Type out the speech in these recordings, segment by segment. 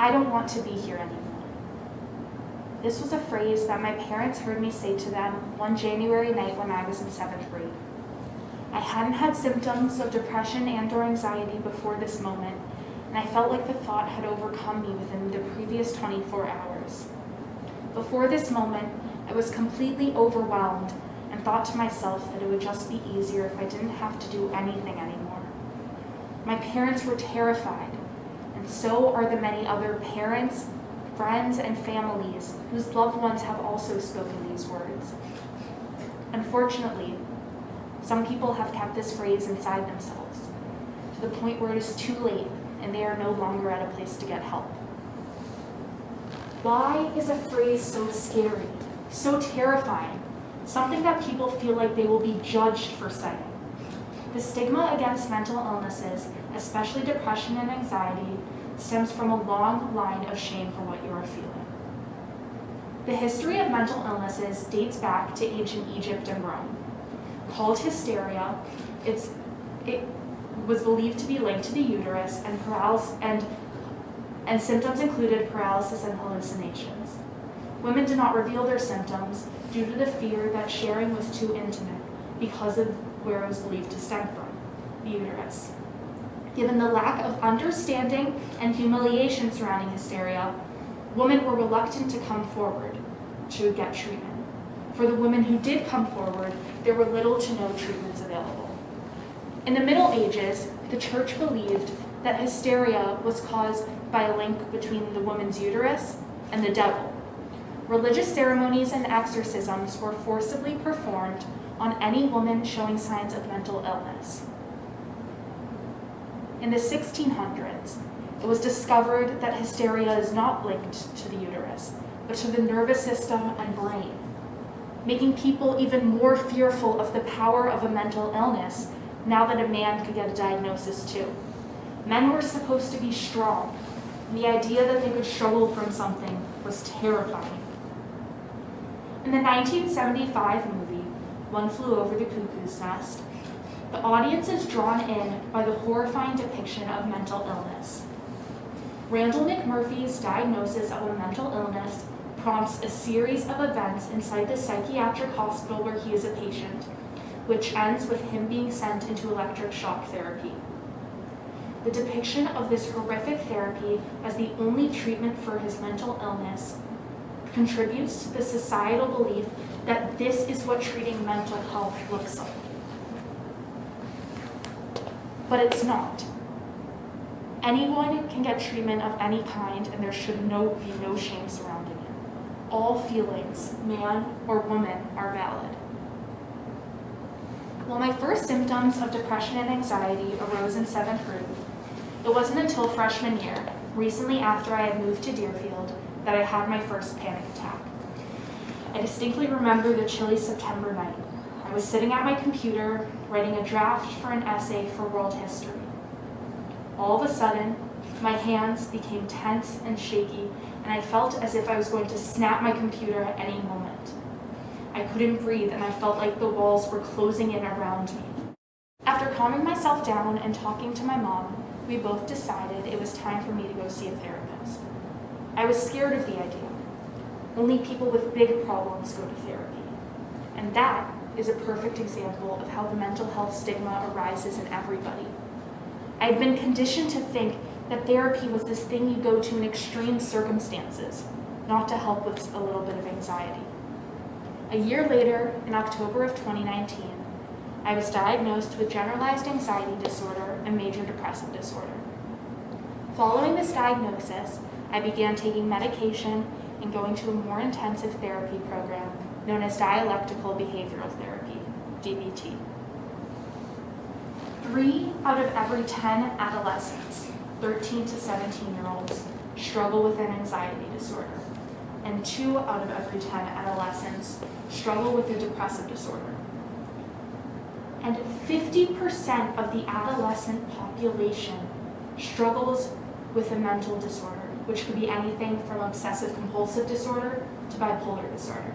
"I don't want to be here anymore." This was a phrase that my parents heard me say to them one January night when I was in 7th grade. I hadn't had symptoms of depression and/or anxiety before this moment, and I felt like the thought had overcome me within the previous 24 hours. Before this moment, I was completely overwhelmed and thought to myself that it would just be easier if I didn't have to do anything anymore. My parents were terrified, and so are the many other parents, friends, and families whose loved ones have also spoken these words. Unfortunately, some people have kept this phrase inside themselves, to the point where it is too late and they are no longer at a place to get help. Why is a phrase so scary, so terrifying, something that people feel like they will be judged for saying? The stigma against mental illnesses, especially depression and anxiety, stems from a long line of shame for what you are feeling. The history of mental illnesses dates back to ancient Egypt and Rome. Called hysteria, it was believed to be linked to the uterus, and symptoms included paralysis and hallucinations. Women did not reveal their symptoms due to the fear that sharing was too intimate because of where it was believed to stem from, the uterus. Given the lack of understanding and humiliation surrounding hysteria, women were reluctant to come forward to get treatment. For the women who did come forward, there were little to no treatments available. In the Middle Ages, the church believed that hysteria was caused by a link between the woman's uterus and the devil. Religious ceremonies and exorcisms were forcibly performed on any woman showing signs of mental illness. In the 1600s, it was discovered that hysteria is not linked to the uterus, but to the nervous system and brain, making people even more fearful of the power of a mental illness now that a man could get a diagnosis too. Men were supposed to be strong, and the idea that they could struggle from something was terrifying. In the 1975 movie, One Flew Over the Cuckoo's Nest, the audience is drawn in by the horrifying depiction of mental illness. Randall McMurphy's diagnosis of a mental illness prompts a series of events inside the psychiatric hospital where he is a patient, which ends with him being sent into electric shock therapy. The depiction of this horrific therapy as the only treatment for his mental illness contributes to the societal belief that this is what treating mental health looks like. But it's not. Anyone can get treatment of any kind, and there should be no shame surrounding it. All feelings, man or woman, are valid. While my first symptoms of depression and anxiety arose in 7th grade, it wasn't until freshman year, recently after I had moved to Deerfield, that I had my first panic attack. I distinctly remember the chilly September night. I was sitting at my computer, writing a draft for an essay for world history. All of a sudden, my hands became tense and shaky, and I felt as if I was going to snap my computer at any moment. I couldn't breathe, and I felt like the walls were closing in around me. After calming myself down and talking to my mom, we both decided it was time for me to go see a therapist. I was scared of the idea. Only people with big problems go to therapy. And that is a perfect example of how the mental health stigma arises in everybody. I had been conditioned to think that therapy was this thing you go to in extreme circumstances, not to help with a little bit of anxiety. A year later, in October of 2019, I was diagnosed with generalized anxiety disorder and major depressive disorder. Following this diagnosis, I began taking medication and going to a more intensive therapy program known as dialectical behavioral therapy, DBT. 3 out of every 10 adolescents, 13 to 17-year-olds, struggle with an anxiety disorder, and 2 out of every 10 adolescents struggle with a depressive disorder. And 50% of the adolescent population struggles with a mental disorder, which could be anything from obsessive compulsive disorder to bipolar disorder.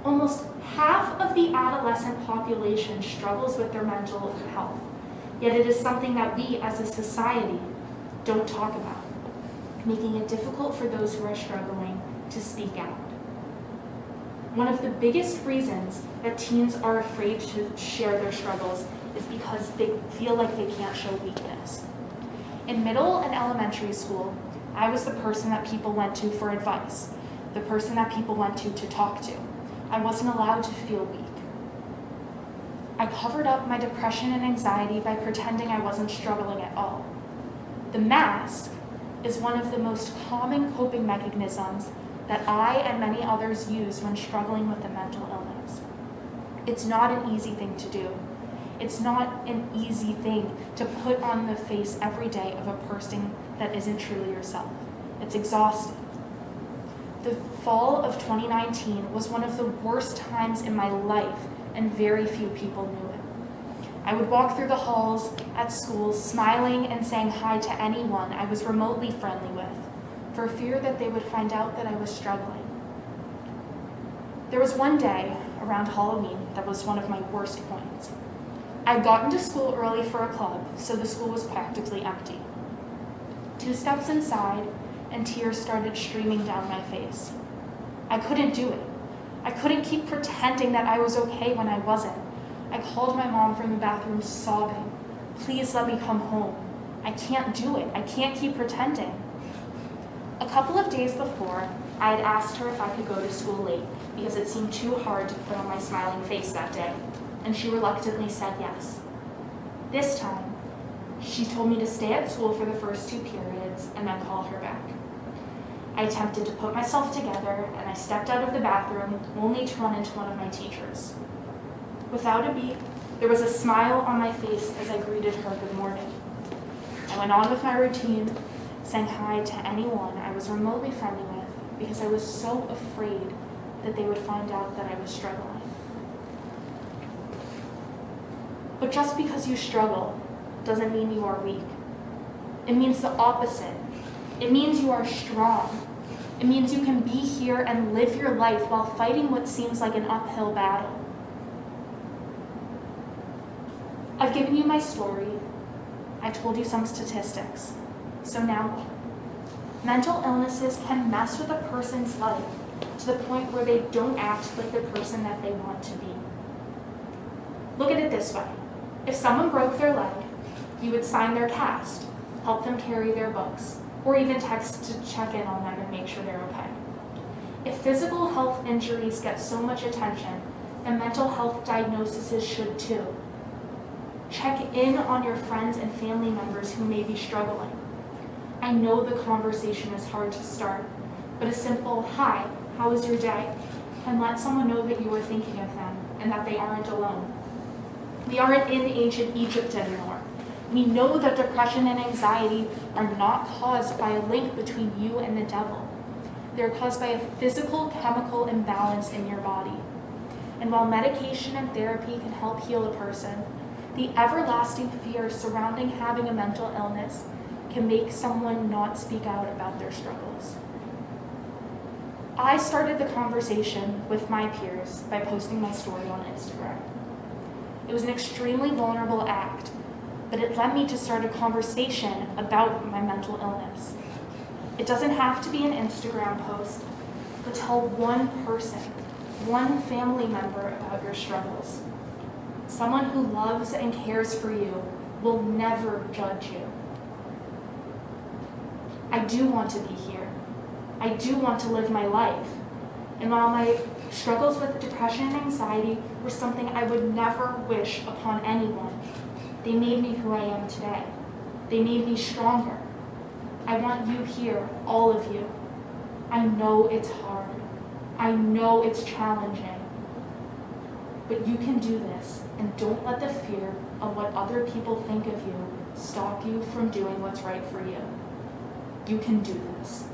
Almost half of the adolescent population struggles with their mental health, yet it is something that we as a society don't talk about. making it difficult for those who are struggling to speak out. One of the biggest reasons that teens are afraid to share their struggles is because they feel like they can't show weakness. In middle and elementary school, I was the person that people went to for advice, the person that people went to talk to. I wasn't allowed to feel weak. I covered up my depression and anxiety by pretending I wasn't struggling at all. The mask is one of the most common coping mechanisms that I and many others use when struggling with a mental illness. It's not an easy thing to do. It's not an easy thing to put on the face every day of a person that isn't truly yourself. It's exhausting. The fall of 2019 was one of the worst times in my life, and very few people knew it. I would walk through the halls at school smiling and saying hi to anyone I was remotely friendly with, for fear that they would find out that I was struggling. There was one day around Halloween that was one of my worst points. I'd gotten to school early for a club, so the school was practically empty. 2 steps inside, and tears started streaming down my face. I couldn't do it. I couldn't keep pretending that I was okay when I wasn't. I called my mom from the bathroom sobbing, "Please let me come home. I can't do it. I can't keep pretending." A couple of days before, I had asked her if I could go to school late because it seemed too hard to put on my smiling face that day, and she reluctantly said yes. This time, she told me to stay at school for the first 2 periods and then call her back. I attempted to put myself together, and I stepped out of the bathroom only to run into one of my teachers. Without a beat, there was a smile on my face as I greeted her good morning. I went on with my routine, saying hi to anyone I was remotely friendly with because I was so afraid that they would find out that I was struggling. But just because you struggle doesn't mean you are weak. It means the opposite. It means you are strong. It means you can be here and live your life while fighting what seems like an uphill battle. I've given you my story. I told you some statistics. So now what? Mental illnesses can mess with a person's life to the point where they don't act like the person that they want to be. Look at it this way. If someone broke their leg, you would sign their cast, help them carry their books, or even text to check in on them and make sure they're okay. If physical health injuries get so much attention, then mental health diagnoses should too. Check in on your friends and family members who may be struggling. I know the conversation is hard to start, but a simple "Hi, how was your day?" can let someone know that you are thinking of them and that they aren't alone. We aren't in ancient Egypt anymore. We know that depression and anxiety are not caused by a link between you and the devil. They're caused by a physical chemical imbalance in your body. And while medication and therapy can help heal a person, the everlasting fear surrounding having a mental illness can make someone not speak out about their struggles. I started the conversation with my peers by posting my story on Instagram. It was an extremely vulnerable act, but it led me to start a conversation about my mental illness. It doesn't have to be an Instagram post, but tell one person, one family member about your struggles. Someone who loves and cares for you will never judge you. I do want to be here. I do want to live my life. And while my struggles with depression and anxiety were something I would never wish upon anyone, they made me who I am today. They made me stronger. I want you here, all of you. I know it's hard. I know it's challenging. But you can do this, and don't let the fear of what other people think of you stop you from doing what's right for you. You can do this.